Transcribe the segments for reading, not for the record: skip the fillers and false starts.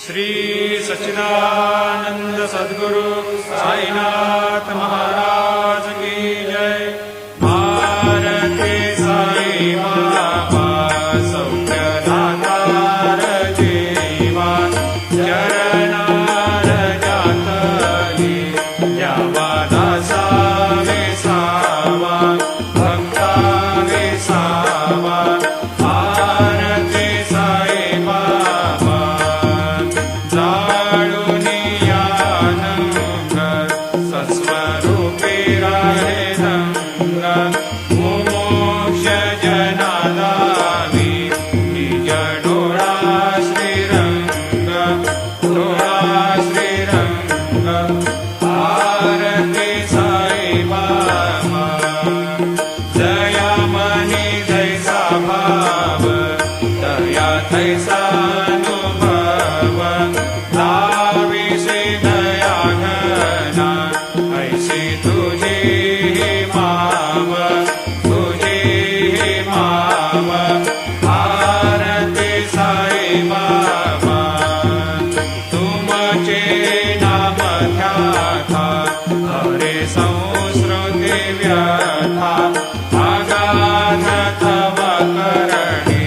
श्री सच्चिदानंद सद्गुरु साईनाथ महाराज की जय। भारती साई बाबा सौख्यदातार जीवा चरणार जातली यावा दासा विसावा भक्ता विसावा। भारती साई बाबा जाळूनी यानंग सस्वरूपी राहे रंग मुमोक्ष जनालावी निज डोळा श्रीरंग डोळा श्रीरंग। भारती साई बाबा जया मनी जैसा भाव दया तैसा अनुभव लाविसे दया घना ऐसी तुझी माव तुझी माव। भारती साई बाबा तुमचे नाम ध्याता हरे संस्कृती व्यथा अगाध तव करणी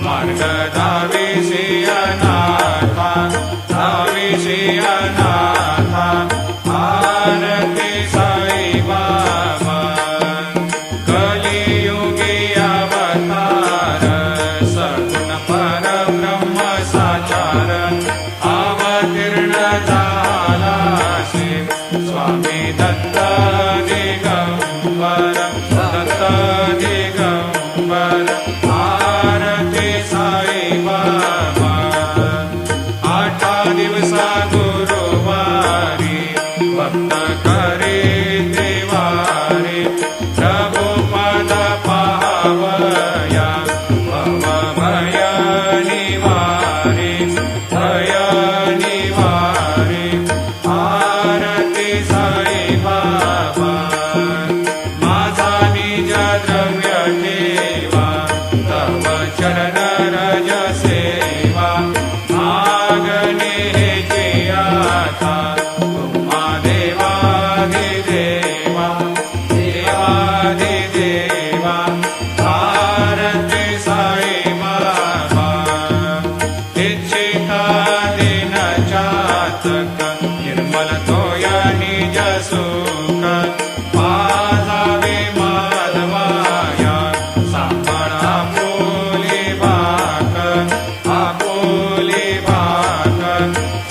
मार्ग दाविसी अनाथा दाविसी अनाथा। भारती साई बाबा कलियुगी अवतार सगुण परब्रह्म साचार अवतीर्ण झालासे स्वामी दत्त दिगंबर दत्त दिगंबर। भारती साई बाबा आठा दिवसा गुरुवारी भक्त करे देवारे प्रभु पद पावया भव भय निवारे भय निवारे। भारती साई बाबा माझा निज द्रव्य ठेवा तव चरण रज सेवा मागणे हेचे आता तुम्हा देवाधिदेवा देवाधिदेवा। भारती साई बाबा इच्छिता दिन चातक निर्मल तोय निज सुख पाजावे माधवाया सांभाळा आपुली बाक आपुली बाक।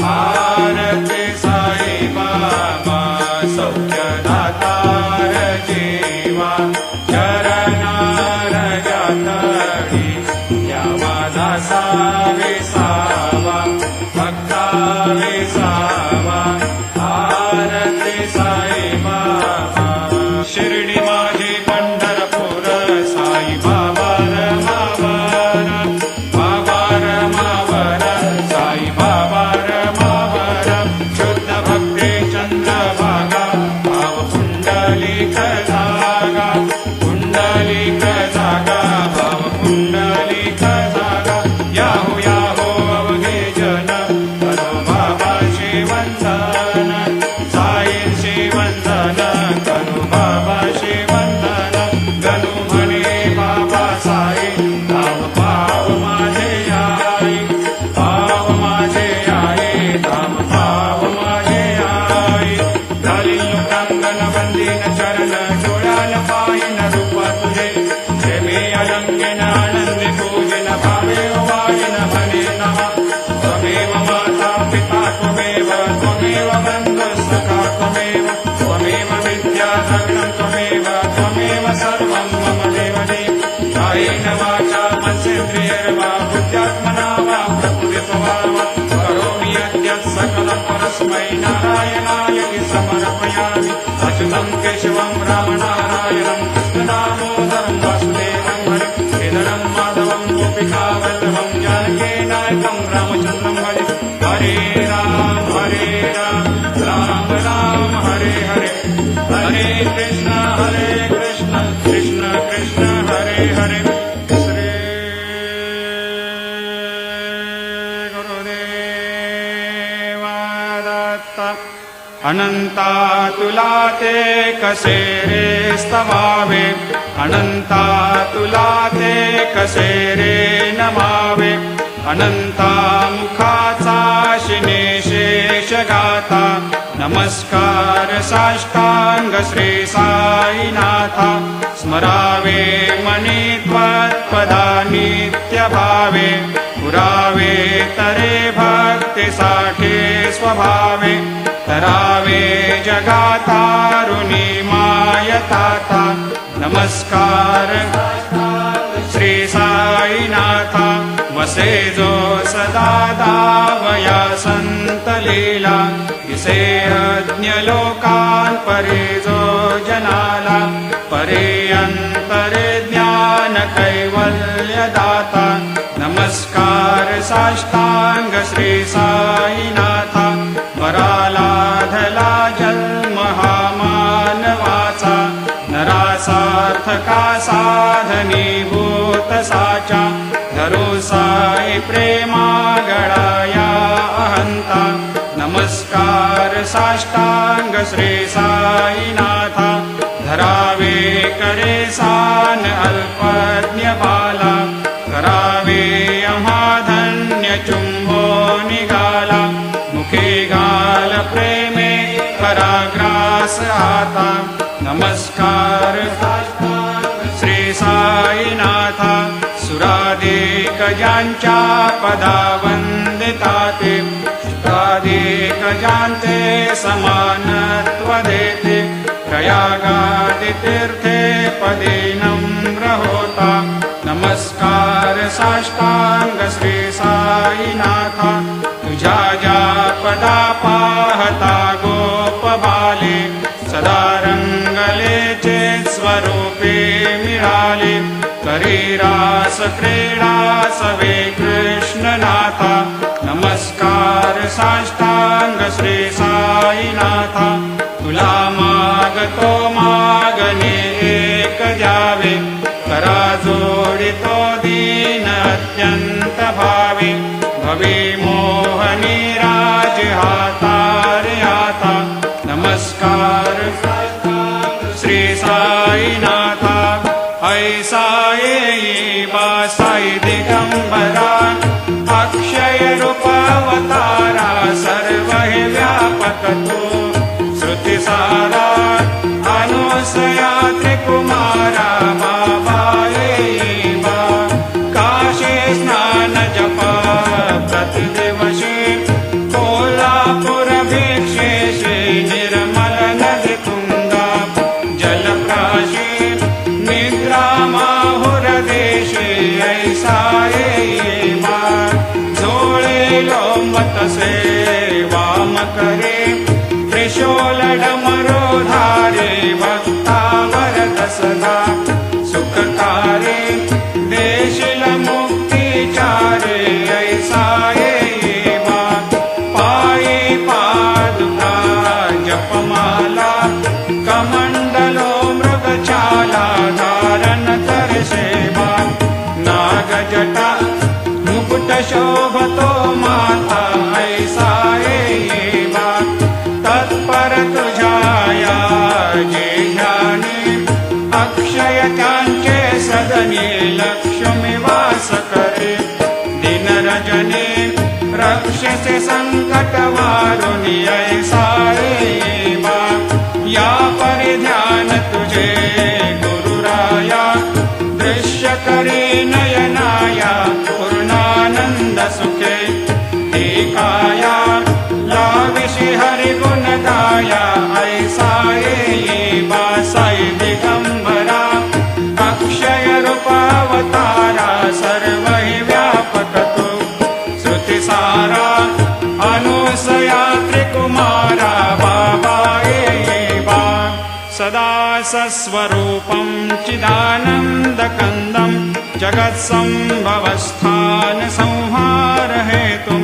भारती साई बाबा सौख्यदातार जीवा चरणार जातली यावा दासा विसावा भक्ता विसावा। भारती साई बाबा शिर्डी माझी पंढरपूर साई बाबा रमावर बाबा रमावर साई बाबा रमावर। शुद्ध भक्ती चंद्रभागा भाव पुंडलिक जागा पुंडलिक जागा भाव पुंडलिक जागा। याहो याहो अवघे जन करो बाबाशी वंदन साईंशी अनंता तुला ते कसे रे स्तवावे, अनंता तुला ते कसे रे नमावे, अनंता मुखाचा शिने शेष गाता, नमस्कार साष्टांग श्री साईनाथा, स्मरावे मनी त्वत्पदा नित्य भावे, पुरावे तरे भक्ती साठी स्वभावे, तरावे जगातारुणी मायताता, नमस्कार श्री साईनाथा, वसे जो सदा दावया संत लीला, दिसे अज्ञ लोकान् परे जो जनाला, परे अंतरे ज्ञान कैवल्य दाता, नमस्कार साष्टांग श्री साईनाथा, वरालाधला जन्म हा मानवाचा, नरासार्थका साधनीभूत साचा, धरो साई प्रेमा गळाया अहंता, नमस्कार साष्टांग श्री साईनाथा, धरावे करे सान अल्पज्ञ बाला, करावे अमाधन्य चुंबो निगाला, मुखे गाल प्रेमे पराग्रास आता, नमस्कार श्री साईनाथा, सुराधिक ज्यांच्या पदा वंदिताते, सुराधिक ज्यांचे समानत्व देते, प्रयागादि तीर्थे पदे नम्र होता, नमस्कार साष्टांग श्री साईनाथा, तुझ्या ज्या पदा पाहता गोप बाले, सदा रंगलेचे स्वरूपे मिळाले, करी रास क्रीडा सवे कृष्णनाथा, नमस्कार साष्टांग श्री साईनाथा, तुला मागतो मागणे एक द्यावे, करा जोडितो दीन अत्यंत भावे, भवी मोहनी राज हातारे आता, नमस्कार श्री साईनाथा, ऐसा येई बा साई दिगंबरा, अक्षय रूपावतारा, सर्व हे व्यापक तो, श्रुती सारा अनुसया त्रिकुमारा, बाबा येई बा, काशी स्नान जप प्रतिदिवशी, कोल्हापूर भिक्षेशी, निर्मल नदी तुंगा जलप्राशी, निद्रा माहुर देशी, ऐसा येई बा, झोळे लोंबतसे वाम करे, त्रिशूल डमरो धारे, भक्तावर दसदा सुखकारे, देशील मुक्तिचारे, ऐसा येई बा, पायी पादुका जपमाला, कमंडलो मृगछाला, धारण करसे बा, नागजटा मुकुट शोभतो माता, ऐसा येई बा, तत्पर तुझाया जे ध्यानी, अक्षय त्यांचे सदनी, लक्ष्मी वास करे, दिन रजनी रक्षसे संकट वारुणी, ऐसा येई बा, या परिध्यान तुझे गुरुराया, दृश्य करी नयनाया, पूर्णानंद सुखे एकाया, लाविषि हरि गुणदाया, ऐसा येई बा, साई दिगंबरा, अक्षय रूपावतारा, सर्व हि व्यापक तो, श्रुती सारा अनुसया त्रिकुमारा, बाबा येई बा, सदा सस्वरूपं चिदानन्दकन्दं, जगत्सम्भवस्थान संहार हेतुं,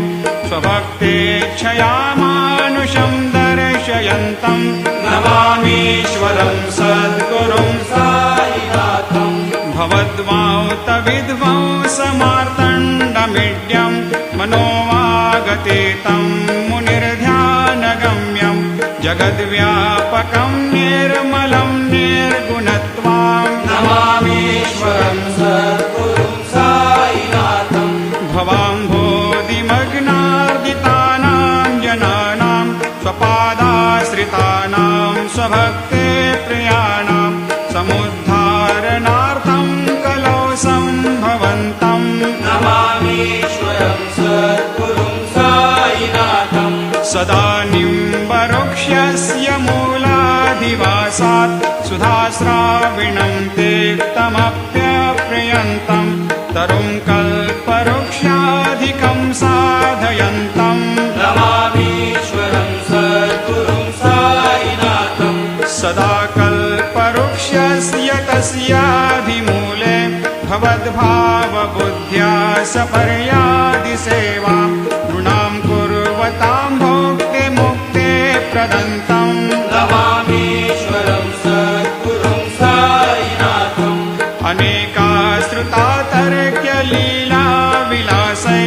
स्वभक्तेच्छया मानुषं दर्शयन्तं, नमामीश्वरं सद्गुरुं साईनाथं, भवद्वांतविध्वंसमार्तण्डमीड्यं, मनोवागतीतं मुनिर्ध्यानगम्यं, जगद्व्यापकं निर्मलं निर्गुणत्वां नमामीश्वरं सद्गुरुं साईनाथं भवाम्भोधिमग्नार्दितानां जनानां स्वपादाश्रितानां स्वभक्ते प्रियाणां समुद्धारणार्थं कलौ सम्भवन्तं नमामीश्वरं सद्गुरुं साईनाथं सदा निम्बवृक्षस्य मूलाधिवासात् सुधास्राविणं तीक्तमप्यप्रियन्तं तरुं कल्पवृक्षाधिकं साधयन्तं नमामीश्वरं सद्गुरुं साईनाथं सदा कल्पवृक्षस्य तस्याधिमूले भवद्भावबुद्ध्या सपर्यादिसेवां नृणां कुर्वतां भोक्तिमुक्ते प्रदन्तं नमामीश्वरं सद्गुरुं साईनाथम् अनेकाश्रुतातर्क्यलीलाविलासै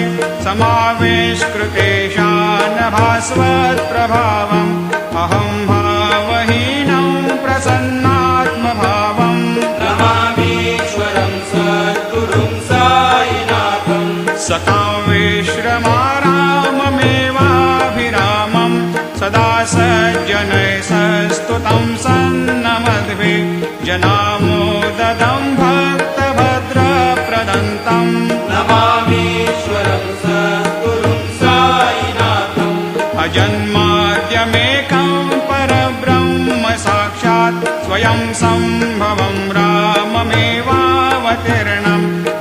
समावेशकृतेशानभास्वत्प्रभावम् अहं भावहीनं प्रसन्नात्मभावम् नमामीश्वरं सद्गुरुं साईनाथम् सतां विश्रमाराममेवाभिरामं सदा सज्जनैः सस्तुतं सन्नमद्भिः जनामोददं भक्तभद्रप्रदन्तं नमामीश्वरं सद्गुरुं साईनाथम् अजन्माद्यमेकं परब्रह्म साक्षात् स्वयं सम्भवं राममेवावतीर्णं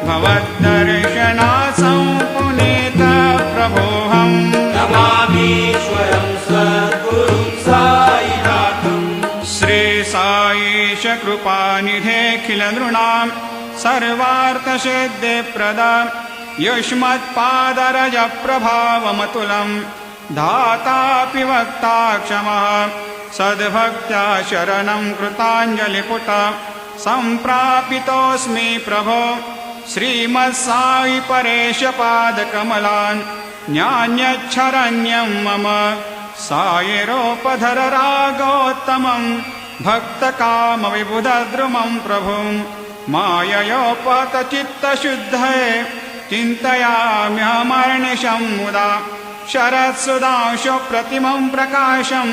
भवद्दर्शनात् सम्पुनीतप्रभोऽहम् नमामीश्वरं सद्गुरुं साईनाथम् श्रीसाईश कृपानिधेऽखिलनृणां सर्वार्थसिद्धिप्रदा युष्मत्पादरजप्रभावमतुलं धातापि वक्ता क्षमः सद्भक्त्या शरणं कृताञ्जलिपुट सम्प्रापितोऽस्मि प्रभो श्रीमत्साई परेशपादकमलान् न्यान्यच्छरण्यं मम सायिरोपधर रागोत्तमं भक्तकामविबुधद्रुमं प्रभुं माययोपतचित्तशुद्धये चिन्तयाम्यहमर्निशं मुदा शरत्सुधांशुप्रतिमं प्रकाशं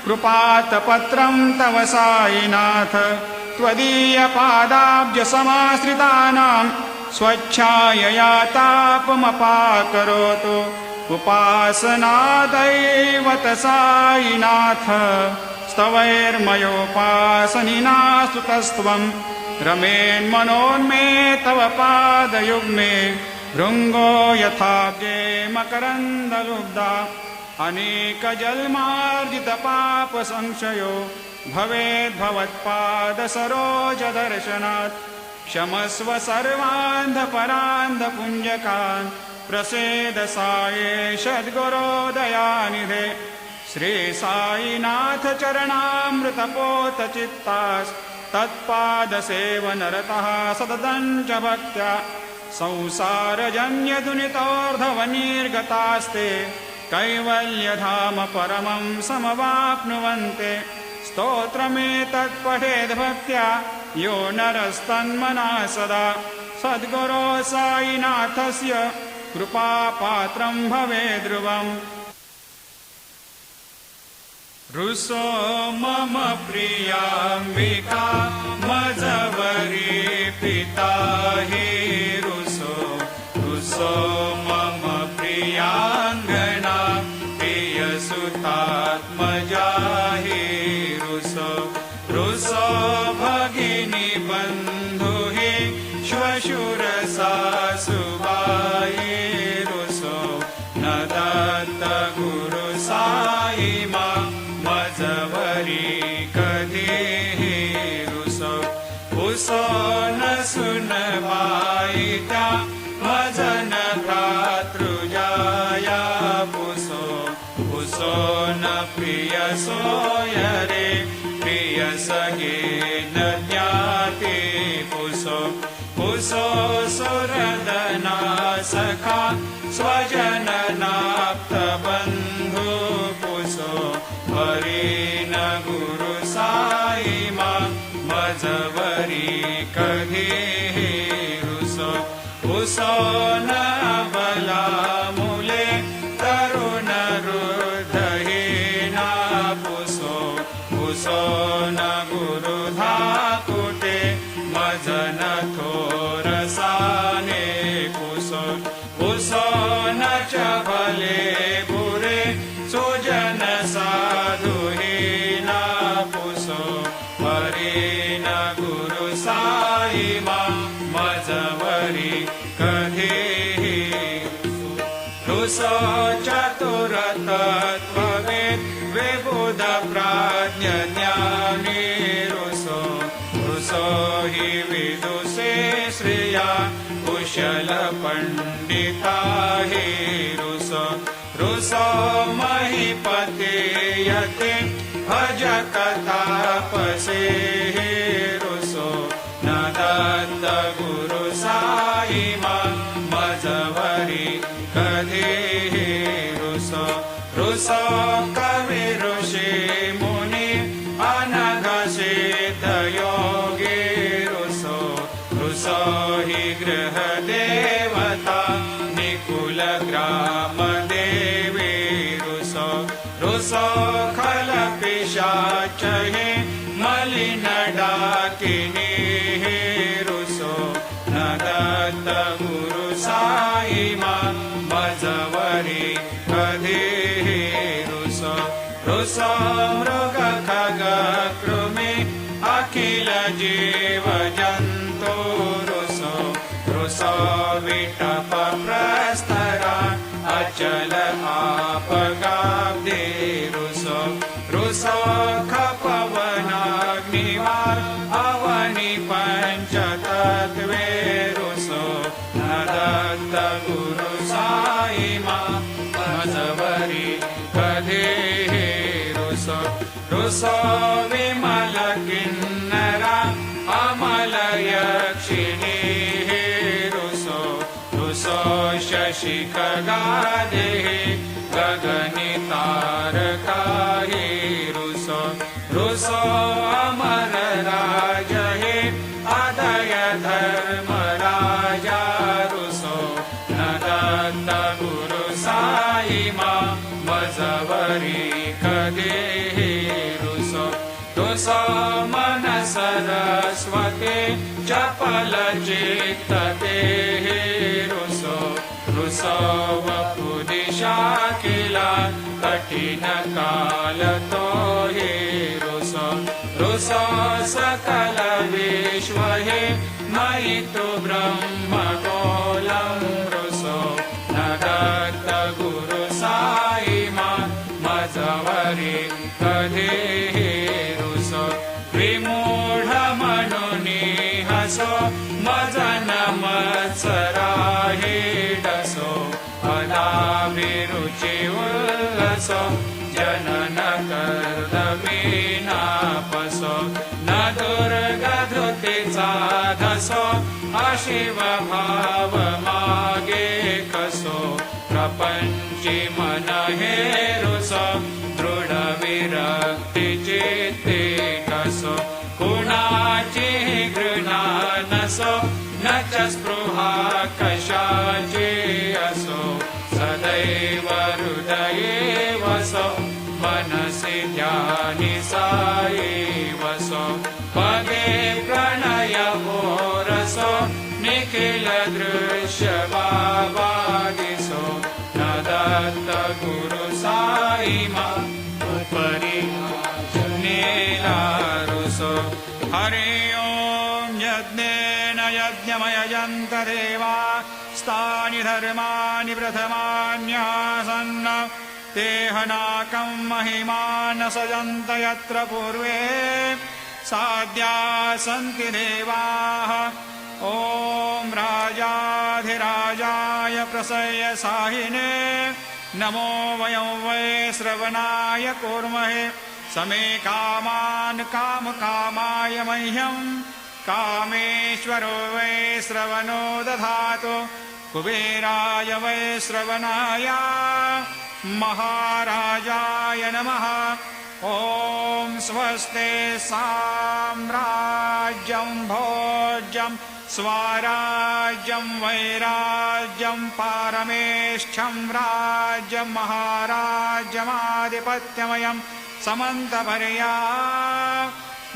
कृपातपत्रं तव साईनाथ त्वदीयपादाब्जसमाश्रितानां स्वच्छायया तापमपाकरोतु उपासनादैवत साईनाथ स्तवैर्मयोपासनिना स्तुतस्त्वं रमेन्मनोन्मे तव पादयुग्मे भृङ्गो यथाब्जे मकरन्दलुब्धा अनेकजन्मार्जितपापसंशयो भवेद्भवत्पादसरोजदर्शनात् क्षमस्व सर्वान्धपरान्धपुञ्जकान् प्रसेद साये सद्गुरो दयानिधे श्रीसाईनाथ चरणामृतपोतचित्तास् तत्पादसेवनरतः सततं च भक्त्या संसारजन्यदुनितोर्धवनिर्गतास्ते कैवल्यधाम परमं समवाप्नुवन्ते स्तोत्रमेतत्पठेद्भक्त्या यो नरस्तन्मनः सदा सद्गुरो साईनाथस्य कृपापात्रं भवेद्ध्रुवम् रुसो मम प्रियाम्बिका मजवरी पिता हि रुसो रुसो मम प्रियाङ्गना प्रियसुतात्मजा हि रुसो रुसो भगिनी बन्धु हि श्वशुरसासुबाई रुसो न दत्त गुरु साई मा मजवरी कधी रुसो उसो न सुनवाई त्या मजन भ्रातृजाया पुसो उसो न प्रिय सोयरे प्रिय सगे न ज्ञाते पुसो पुसो सुरदना सखा स्वजननाप्त बन्धु पुसो हरे कुसोन बलामुले तरुण हृदयेना पुसो कुसोन गुरुधा कुटे मजन थोरसाने कुसो कुसोन चबले बुरे सुजन साधुहीना पुसो हरीन गुरु साईमा मजवरी कधीही रुसो चतुरतत्त्ववेद विबुध प्राज्ञ ज्ञानी रुसो रुसो हि विदुषे श्रिया कुशल पंडिता हि रुसो रुसो महीपते यते भजकतापसे रुसो न दत्त गुरु साईमा मजवरी कधीही रुसो रुसो कवि ऋषी मुनी अनघ सिद्ध योगी रुसो रुसो हि गृह देवता निकुल ग्राम देवी रुसो रुसो खल पिशाच हे मलिन डाकिनी हे रुसो न दत्त गुरु साईमा मजवरी कधीही रुसो रुसो मृग खग कृमि अखिल जीव जंतु रुसो रुसो विटप प्रस्तरा अचल आपगाब्दे रुसो रुसो खपवनाग्निवार अवनि पंचतत्वे रुसो न दत्त गुरु साईमा मजवरी कधीही रुसो रुसो विमल किन्नरा अमल यक्षिणी रुसो रुसो शशि खगादे गगनि तारकाहि रुसो रुसो अमर राज हे अदय धर्म राजा रुसो न दत्त गुरु साईमा मजवरी कधीही रुसो रुसो मन सरस्वती चपल चित्तते रुसो रुसो वपुदिशा किला कठिन काल तो हे रुसो रुसो सकल विश्व हे मयि तु ब्रह्म गोलम रुसो न दत्त गुरु साईमा मजवरी कधीही रुसो विमूढ मनुनी हसो मजन मत्सराहि डसो अदाभिरुचि उल्लसो जनन कर्दमीनापसो न दुर्गधृतिचा धसो अशिव भाव मागे कसो प्रपंची मन हे रुसो दृढ विरक्ति चित्ते कसो कुणाची घृणा नसो न च स्पृहा कशाची असो सदैव हृदये वसो मनसि ध्यानि साई वसो पगे प्रणय रसो निखिल दृश्य बाबादिसो न दत्त गुरु साईमा उपरि नीलारुसो हरि ओम यज्ञेन यज्ञमयजन्त देवा स्तानि धर्माणि प्रथमान्यासन्न तेहनाकं महिमान सजन्त यत्र पूर्वे साध्या सन्ति देवाः ॐ राजाधिराजाय प्रसह्य साहिने नमो वयं वै श्रवणाय कुर्महे समे कामान् कामकामाय मह्यं कामेश्वरो वै श्रवणो दधातु कुबेराय वै श्रवणाय महाराजाय नमः ॐ स्वस्ते साम्राज्यं भोज्यं स्वराज्यं वैराज्यं पारमेष्ठ्यं राज्यं महाराज्यमाधिपत्यमयं समन्तपर्या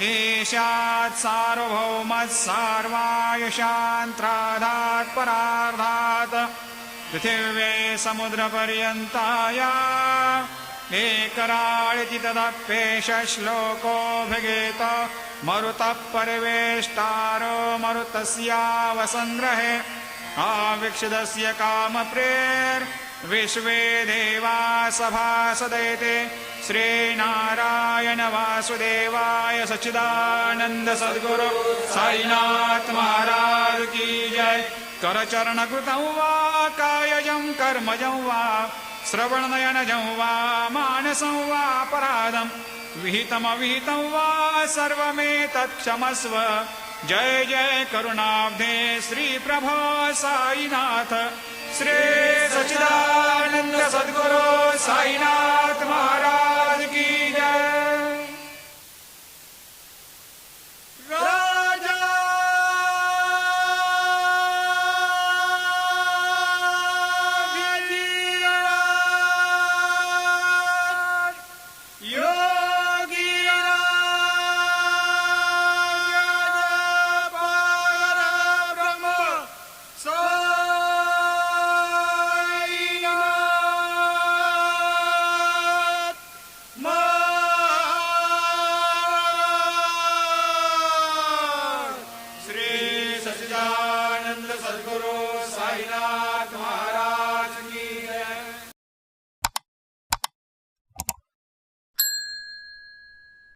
ईशात् सार्वभौमः सार्वायुषान्त्रादात् परार्धात् पृथिव्ये समुद्रपर्यन्ताया एकराळिति तदप्येष श्लोकोऽभिगीत मरुतः परिवेष्टारो मरुतस्यावसङ्ग्रहे आवीक्षितस्य कामप्रेर्विश्वे देवा सभासदैते श्रीनारायण वासुदेवाय सच्चिदानन्द सद्गुरु साईनाथ महाराज की जय। करचरणकृतं वा कायजं कर्मजं वा श्रवणनयनजं वा मानसं वा अपराधं विहितमविहितं वा सर्वमेतत्क्षमस्व। जय जय करुणाब्धे श्रीप्रभो साईनाथ श्री सच्चिदानन्द सद्गुरु साईनाथ